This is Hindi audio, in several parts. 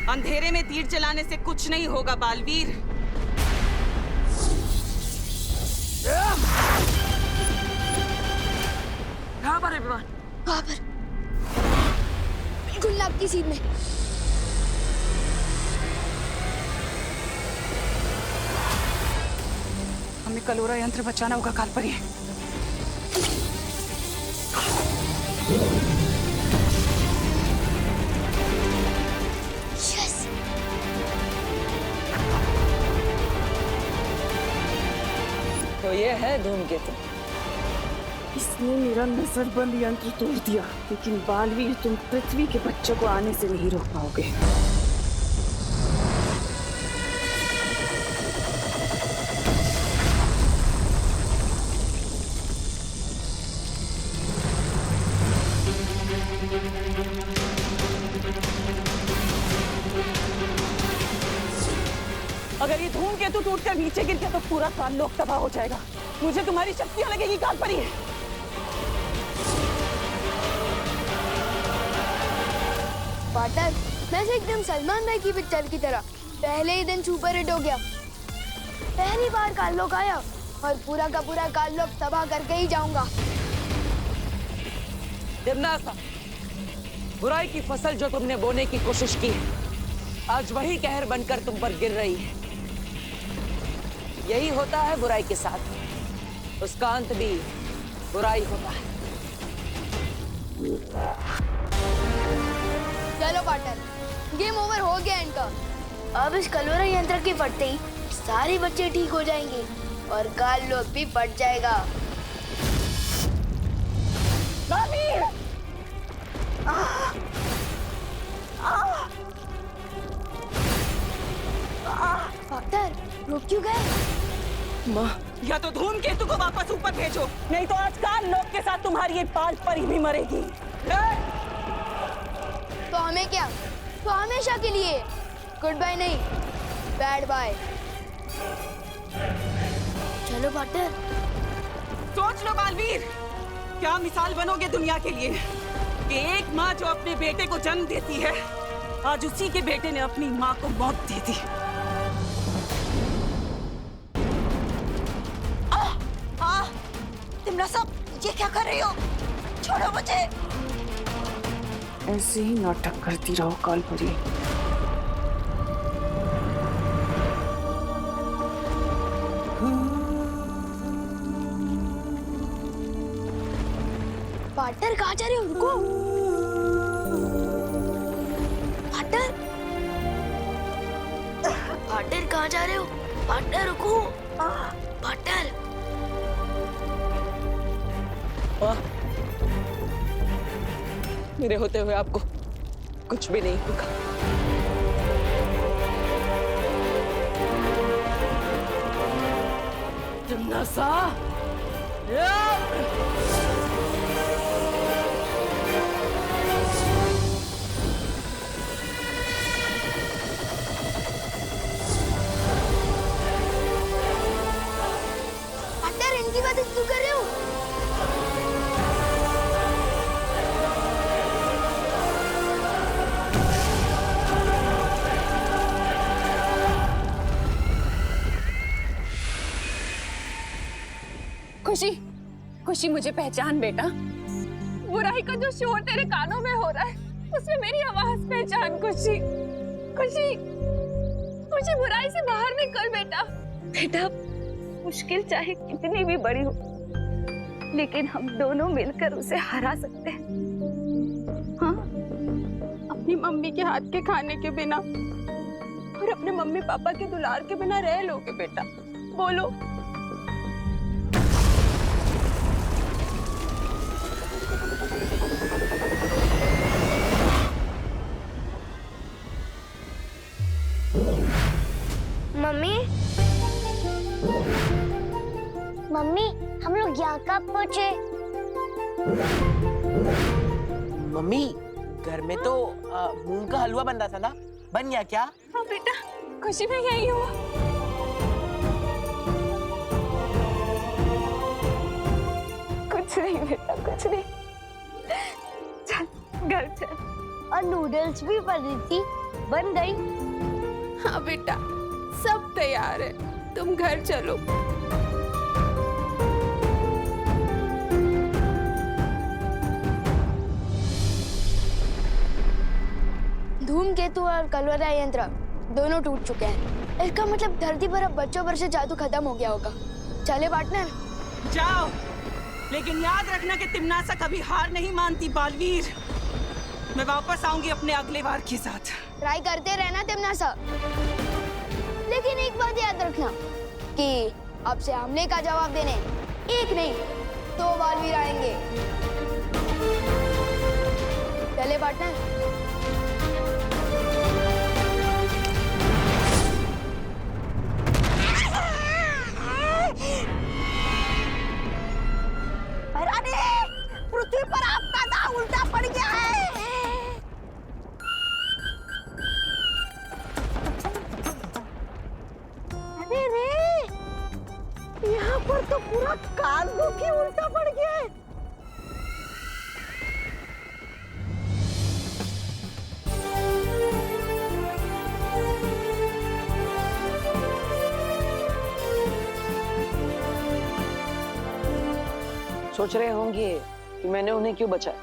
अंधेरे में तीर चलाने से कुछ नहीं होगा बालवीर। कहाँ पर है विमान? वहाँ पर, बिल्कुल नाक की सीध में। हमें कलोरा यंत्र बचाना होगा कालपरी। यस। तो ये है धूमकेतु। इसने मेरा नजरबंद यंत्र तोड़ दिया, लेकिन बालवीर तुम पृथ्वी के बच्चों को आने से नहीं रोक पाओगे। अगर ये धूमकेतु टूटकर नीचे गिर गया तो पूरा काललोक तबाह हो जाएगा। मुझे तुम्हारी शक्तियां लगेगी कालपरी। पार्टनर, मैं से एकदम सलमान भाई की पिक्चर की तरह पहले ही दिन सुपर हिट हो गया। पहली बार काललोक आया और पूरा का पूरा काललोक तबाह करके ही जाऊंगा। दिमनासा, बुराई की फसल जो तुमने बोने की कोशिश की आज वही कहर बनकर तुम पर गिर रही है। यही होता है बुराई के साथ, उसका अंत भी बुराई होता है। चलो पार्टनर, गेम ओवर हो गया इनका। अब इस कलोरा यंत्र के फटते ही सारे बच्चे ठीक हो जाएंगे और काललोक भी फट जाएगा। डॉक्टर, रुक क्यों गए? माँ, या तो धूमकेतु को वापस ऊपर भेजो, नहीं तो आज काललोक के साथ तुम्हारी ये पाल परी भी मरेगी। तो हमें क्या? तो हमेशा के लिए गुड बाय नहीं, बैड बाय। चलो पार्टनर। सोच लो बालवीर, क्या मिसाल बनोगे दुनिया के लिए कि एक माँ जो अपने बेटे को जन्म देती है, आज उसी के बेटे ने अपनी माँ को मौत दे दी। दिमनासा, ये क्या कर रही हो? छोड़ो मुझे। ऐसे ही नाटक करती रहो कालपरी। पार्टनर कहाँ जा रहे हो? रुको। पार्टनर, पार्टनर कहाँ जा रहे हो? पार्टनर रुको। पार्टनर। मेरे होते हुए आपको कुछ भी नहीं होगा। दिमनासा, पार्टनर, इनकी बातें क्यों कर रहे हो? खुशी, खुशी मुझे पहचान बेटा। बुराई का जो शोर तेरे कानों में हो रहा है, उसमें मेरी आवाज पहचान। खुशी, खुशी, मुझे बुराई से बाहर निकल बेटा। बेटा, मुश्किल चाहे कितनी भी बड़ी हो, लेकिन हम दोनों मिलकर उसे हरा सकते हैं। हाँ, अपनी मम्मी के हाथ के खाने के बिना और अपने मम्मी पापा के दुलार के बिना रह लोगे बेटा? बोलो। मम्मी, मम्मी, हम लोग यहाँ कब पहुँचे? मम्मी, घर में तो मूंग का हलवा बन रहा था ना, बन गया क्या? हाँ बेटा, खुशी में यही हुआ। कुछ नहीं बेटा, कुछ नहीं। चल घर चल। और नूडल्स भी बन रही थी, बन गई? हाँ बेटा, सब तैयार है, तुम घर चलो। धूमकेतु और कलवरा यंत्र दोनों टूट चुके हैं। इसका मतलब धरती पर अब बच्चों पर से जादू खत्म हो गया होगा। चले पार्टनर? जाओ, लेकिन याद रखना कि तिमनासा कभी हार नहीं मानती बालवीर। मैं वापस आऊंगी अपने अगले वार के साथ। ट्राई करते रहना तिमनासा, लेकिन एक बात याद रखना कि आपसे हमले का जवाब देने एक नहीं 2 बालवीर आएंगे। चले पार्टनर? पृथ्वी पर आपका दांव उल्टा पड़ गया है। अरे रे, यहाँ पर तो पूरा कालबुक ही उल्टा पड़ गया है। सोच रहे होंगे कि मैंने उन्हें क्यों बचाया।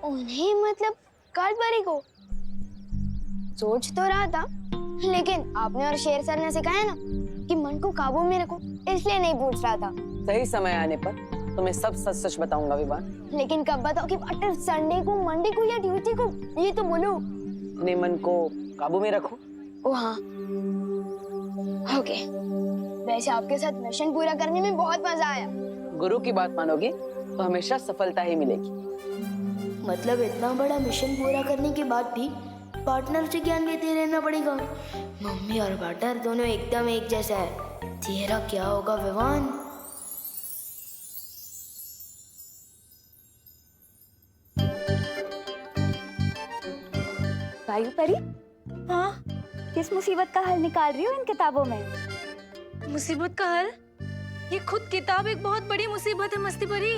उन्हें मतलब कालबरी को? सोच तो रहा था, लेकिन आपने और शेर सर ने सिखाया ना कि मन को काबू में रखो, इसलिए नहीं पूछ रहा था। सही समय आने पर तुम्हें सब सच सच बताऊंगा विवान। लेकिन कब बताओ कि पार्टनर? संडे को, मंडे को या ट्यूसडे को? ये तो बोलो। अपने मन को काबू में रखो। ओ हाँ, ओके। वैसे आपके साथ मिशन पूरा करने में बहुत मजा आया। गुरु की बात मानोगे तो हमेशा सफलता ही मिलेगी। मतलब इतना बड़ा मिशन पूरा करने के बाद भी पार्टनर से ज्ञान लेते रहना पड़ेगा। मम्मी और पार्टनर दोनों एकदम एक जैसा है। तेरा क्या होगा विवान? वायु परी, हाँ, किस मुसीबत का हल निकाल रही हो इन किताबों में? मुसीबत का हल? ये खुद किताब एक बहुत बड़ी मुसीबत है मस्ती परी।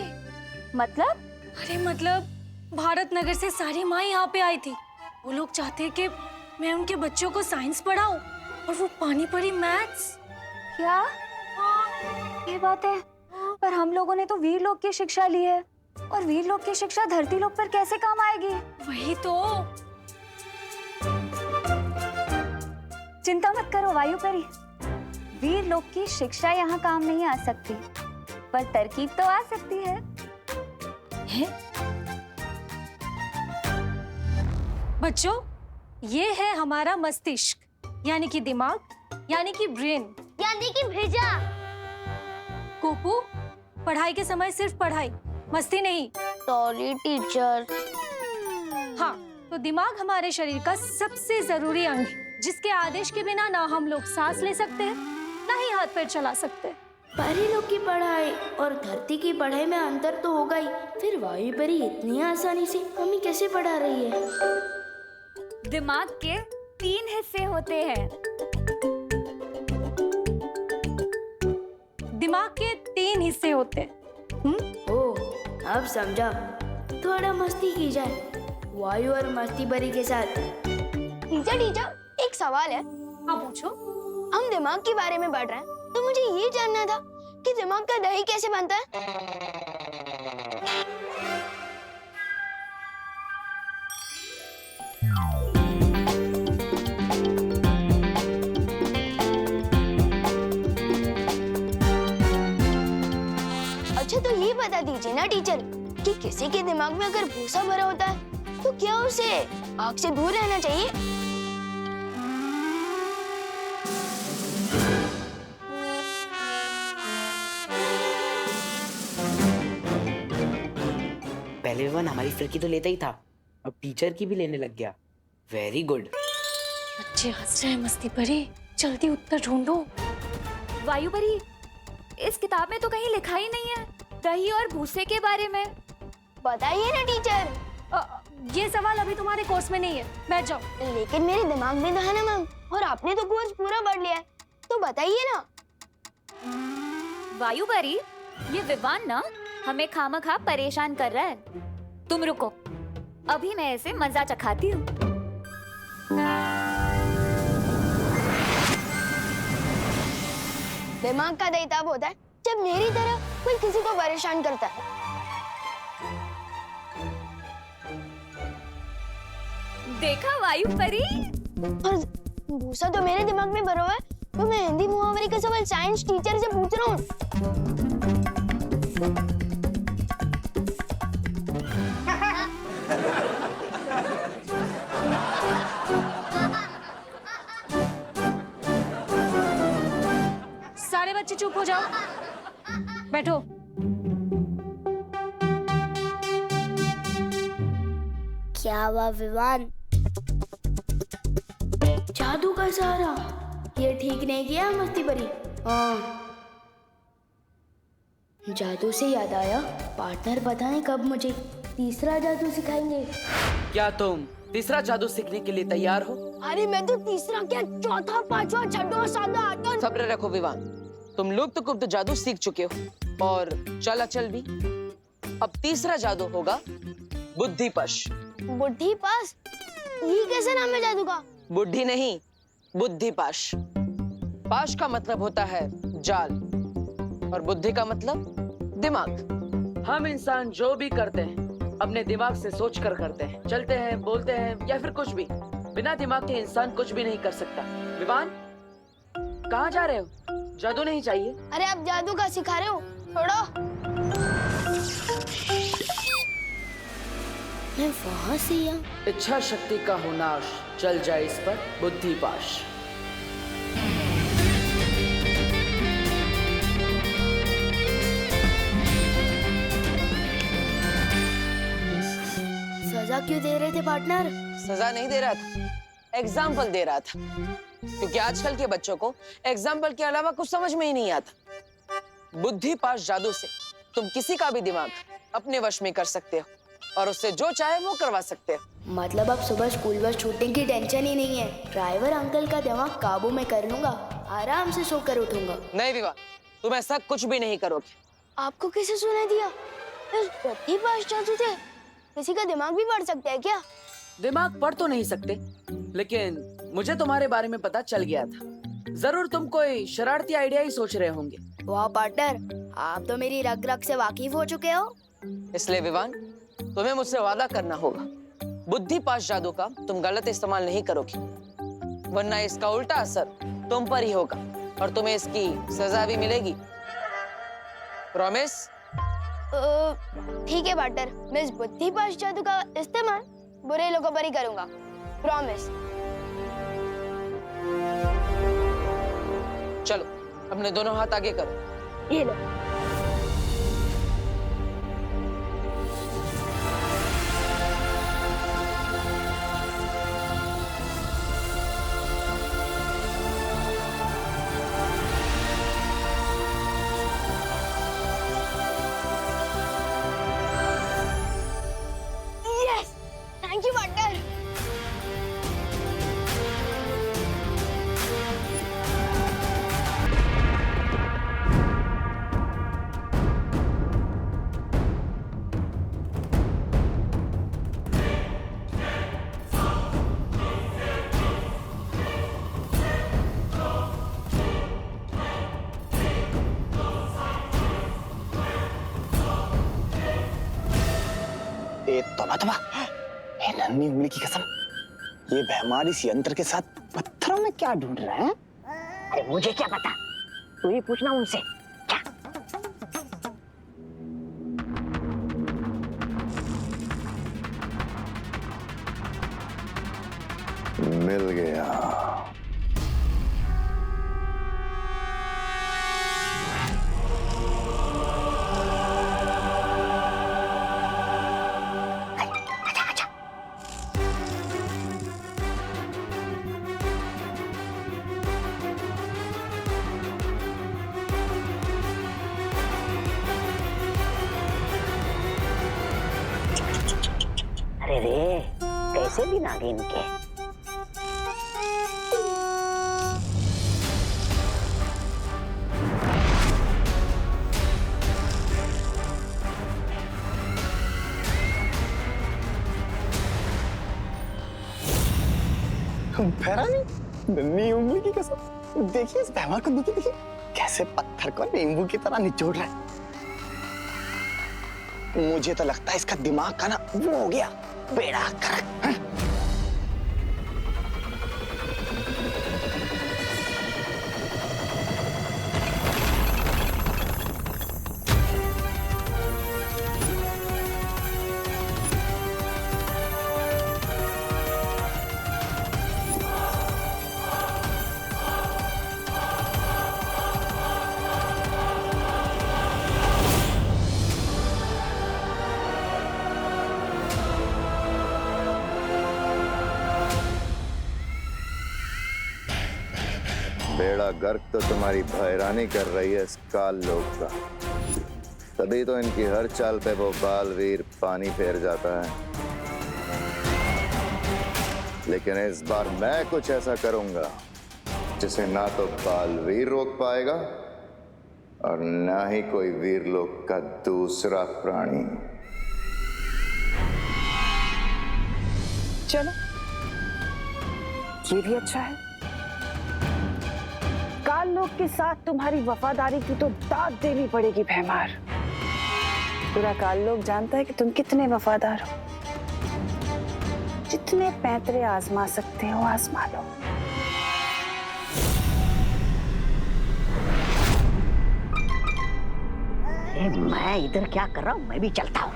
मतलब? अरे मतलब भारत नगर से सारी माँ यहाँ पे आई थी। वो लोग चाहते कि मैं उनके बच्चों को साइंस पढ़ाऊं और वो पानी पड़ी मैथ्स। क्या? ये बात है, पर हम लोगों ने तो वीर लोक की शिक्षा ली है, और वीर लोक की शिक्षा धरती लोक पर कैसे काम आएगी? वही तो। चिंता मत करो वायु परी, वीर लोक की शिक्षा यहाँ काम नहीं आ सकती, पर तरकीब तो आ सकती है। बच्चों, ये है हमारा मस्तिष्क, यानी कि दिमाग, यानी कि ब्रेन, यानी कि भेजा। कोपू, पढ़ाई के समय सिर्फ पढ़ाई, मस्ती नहीं। Sorry teacher. हाँ, तो दिमाग हमारे शरीर का सबसे जरूरी अंग है, जिसके आदेश के बिना ना हम लोग सांस ले सकते हैं, ना ही हाथ पैर चला सकते हैं। परी लोग की पढ़ाई और धरती की पढ़ाई में अंतर तो होगा ही, फिर वायु परी इतनी आसानी से हमें कैसे पढ़ा रही है? दिमाग के 3 हिस्से होते हैं। दिमाग के 3 हिस्से होते हैं। ओह, अब समझा। थोड़ा मस्ती की जाए वायु और मस्ती परी के साथ। टीचर, एक सवाल है। हाँ पूछो। हम दिमाग के बारे में पढ़ रहे हैं, तो मुझे ये जानना था कि दिमाग का दही कैसे बनता है? अच्छा, तो ये बता दीजिए ना टीचर कि किसी के दिमाग में अगर भूसा भरा होता है तो क्या उसे आग से दूर रहना चाहिए? पहले विवान हमारी फिरकी तो लेता ही था, अब टीचर की भी लेने लग गया। Very good. बच्चे हंस रहे हैं मस्ती परी, जल्दी उत्तर ढूंढो। वायु परी, इस किताब में तो कहीं लिखा ही नहीं है दही और भूसे के बारे में। बताइए ना टीचर। ये सवाल अभी तुम्हारे कोर्स में नहीं है, बैठ जाओ। लेकिन मेरे दिमाग में तो है ना मैम, और आपने तो कोर्स पूरा पढ़ लिया है, तो बताइए ना। वायु परी, ये विवान ना हमें खामखा परेशान कर रहा है। तुम रुको, अभी मैं इसे मजा चखाती हूँ। दिमाग का दही तब होता है जब मेरी तरह कोई किसी को परेशान करता है। देखा वायु परी? और भूसा तो मेरे दिमाग में भरा हुआ है, तो मैं हिंदी मुहावरे का सवाल साइंस टीचर से पूछ रहा हूँ। सारे बच्चे चुप हो जाओ, बैठो। क्या हुआ विवान? जादू का सहारा, ये ठीक नहीं किया मस्ती परी। हाँ, जादू से याद आया, पार्टनर बताएं कब मुझे तीसरा जादू सिखाएंगे। क्या तुम तीसरा जादू सीखने के लिए तैयार हो? अरे मैं तो तीसरा क्या, चौथा, पांचवा, छठवां, सातवां, आठवां। सब्र रखो विवान, तुम लुप्त गुप्त जादू सीख चुके हो और चल भी। अब तीसरा जादू होगा बुद्धिपश। बुद्धि पास? ये कैसे नाम है जादू का? बुद्धि नहीं, बुद्धिपाश। पाश का मतलब होता है जाल और बुद्धि का मतलब दिमाग। हम इंसान जो भी करते हैं अपने दिमाग से सोच कर करते हैं। चलते हैं, बोलते हैं या फिर कुछ भी, बिना दिमाग के इंसान कुछ भी नहीं कर सकता। विवान, कहाँ जा रहे हो? जादू नहीं चाहिए? अरे आप जादू का सिखा रहे हो, छोड़ो। मैं वहाँ से या? इच्छा शक्ति का हो नाश, चल जाए इस पर बुद्धिपाश। सजा क्यों दे रहे थे पार्टनर? सजा नहीं दे रहा था, एग्जाम्पल दे रहा था, क्योंकि आजकल के बच्चों को एग्जाम्पल के अलावा कुछ समझ में ही नहीं आता। बुद्धिपाश जादू से तुम किसी का भी दिमाग अपने वश में कर सकते हो और उससे जो चाहे वो करवा सकते हो। मतलब अब सुबह स्कूल बस छूटने की टेंशन ही नहीं है, ड्राइवर अंकल का दिमाग काबू में कर लूंगा, आराम से सोकर उठूंगा। नहीं विवाह, तुम ऐसा कुछ भी नहीं करोगे। आपको किसे सुना दिया? इस बुद्धिपाश जादू से किसी का दिमाग भी पढ़ सकते हैं क्या? दिमाग पढ़ तो नहीं सकते, लेकिन मुझे तुम्हारे बारे में पता चल गया था। जरूर तुम कोई शरारती आइडिया ही सोच रहे होंगे। वाह पार्टनर, आप तो मेरी रग रग से वाकिफ हो चुके हो। इसलिए विवान, तुम्हें मुझसे वादा करना होगा, बुद्धिपाश जादू का तुम गलत इस्तेमाल नहीं करोगे, वरना इसका उल्टा असर तुम पर ही होगा और तुम्हें इसकी सजा भी मिलेगी। प्रॉमिस? ठीक है पार्टनर, मैं इस बुद्धिपाश जादू का इस्तेमाल बुरे लोगों पर ही करूंगा, प्रॉमिस। चलो अपने दोनों हाथ आगे करो। ये लो। Yes, thank you partner. तौबा तौबा, ये नन्ही उंगली की कसम, ये बेहमार इस यंत्र के साथ पत्थरों में क्या ढूंढ रहा है? अरे मुझे क्या पता, तू ही पूछना उनसे। क्या? मिल गया। अरे रे, कैसे भी नागिन के। भैरानी, नन्ही उंगली की कसम, देखिए इस भैमार को, देखिए कैसे पत्थर को नींबू की तरह निचोड़ रहा है। मुझे तो लगता है इसका दिमाग का ना वो हो गया, बेड़ा गर्क। बेड़ा गर्क तो तुम्हारी भैरानी कर रही है इस काल लोक का, तभी तो इनकी हर चाल पे वो बालवीर पानी फेर जाता है। लेकिन इस बार मैं कुछ ऐसा करूंगा जिसे ना तो बालवीर रोक पाएगा और ना ही कोई वीरलोक का दूसरा प्राणी। चलो, ये भी अच्छा है। काल लोक के साथ तुम्हारी वफादारी की तो दाद देनी पड़ेगी भैमार। पूरा काल लोक जानता है कि तुम कितने वफादार हो। जितने पैंतरे आजमा सकते हो आजमा लो। मैं इधर क्या कर रहा हूँ, मैं भी चलता हूँ।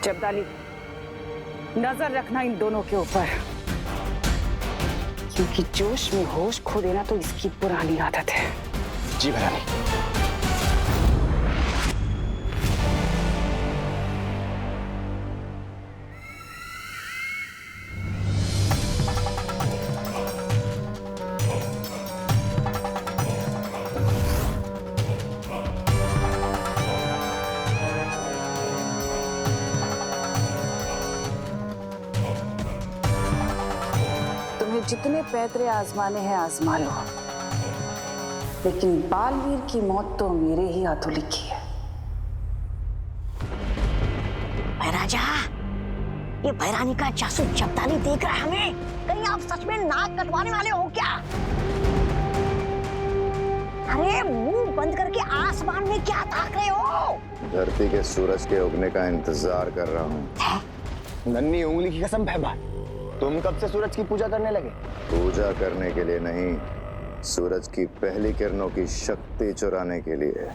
जब्दाली, नजर रखना इन दोनों के ऊपर, क्योंकि जोश में होश खो देना तो इसकी पुरानी आदत है। जी भैरानी। जितने पैतरे आजमाने हैं आजमा लो, लेकिन बालवीर की मौत तो मेरे ही हाथों लिखी है। राजा, ये भैरानी का जासूस जब्दाली देख रहा है हमें। कहीं आप सच में नाक कटवाने वाले हो क्या? अरे मुंह बंद करके आसमान में क्या ताक रहे हो? धरती के सूरज के उगने का इंतजार कर रहा हूँ। नन्ही उंगली की कसम भैमार, तुम कब से सूरज की पूजा करने लगे? पूजा करने के लिए नहीं, सूरज की पहली किरणों की शक्ति चुराने के लिए।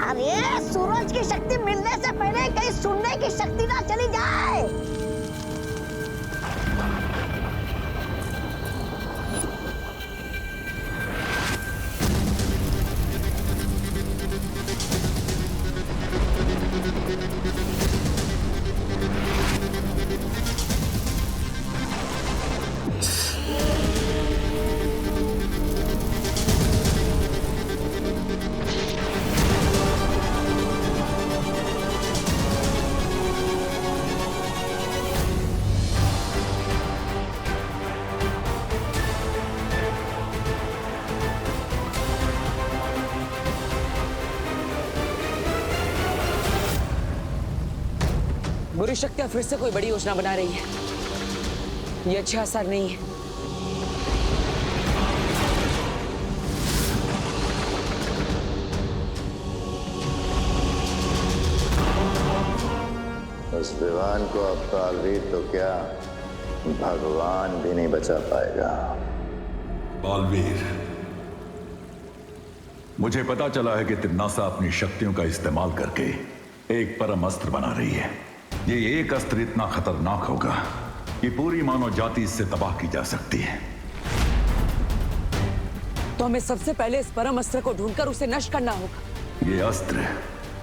अरे सूरज की शक्ति मिलने से पहले कहीं सुनने की शक्ति ना चली जाए। बुरी शक्तियां फिर से कोई बड़ी योजना बना रही है। ये अच्छा असर नहीं है। उस विवान को अब बालवीर तो क्या, भगवान भी नहीं बचा पाएगा। बालवीर, मुझे पता चला है कि तिन्नासा अपनी शक्तियों का इस्तेमाल करके एक परम अस्त्र बना रही है। ये एक अस्त्र इतना खतरनाक होगा कि पूरी मानव जाति इससे तबाह की जा सकती है। तो हमें सबसे पहले इस परम अस्त्र को ढूंढकर उसे नष्ट करना होगा। ये अस्त्र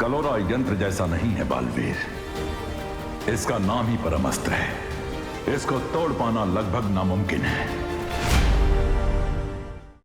कलोरा यंत्र जैसा नहीं है बालवीर। इसका नाम ही परम अस्त्र है। इसको तोड़ पाना लगभग नामुमकिन है।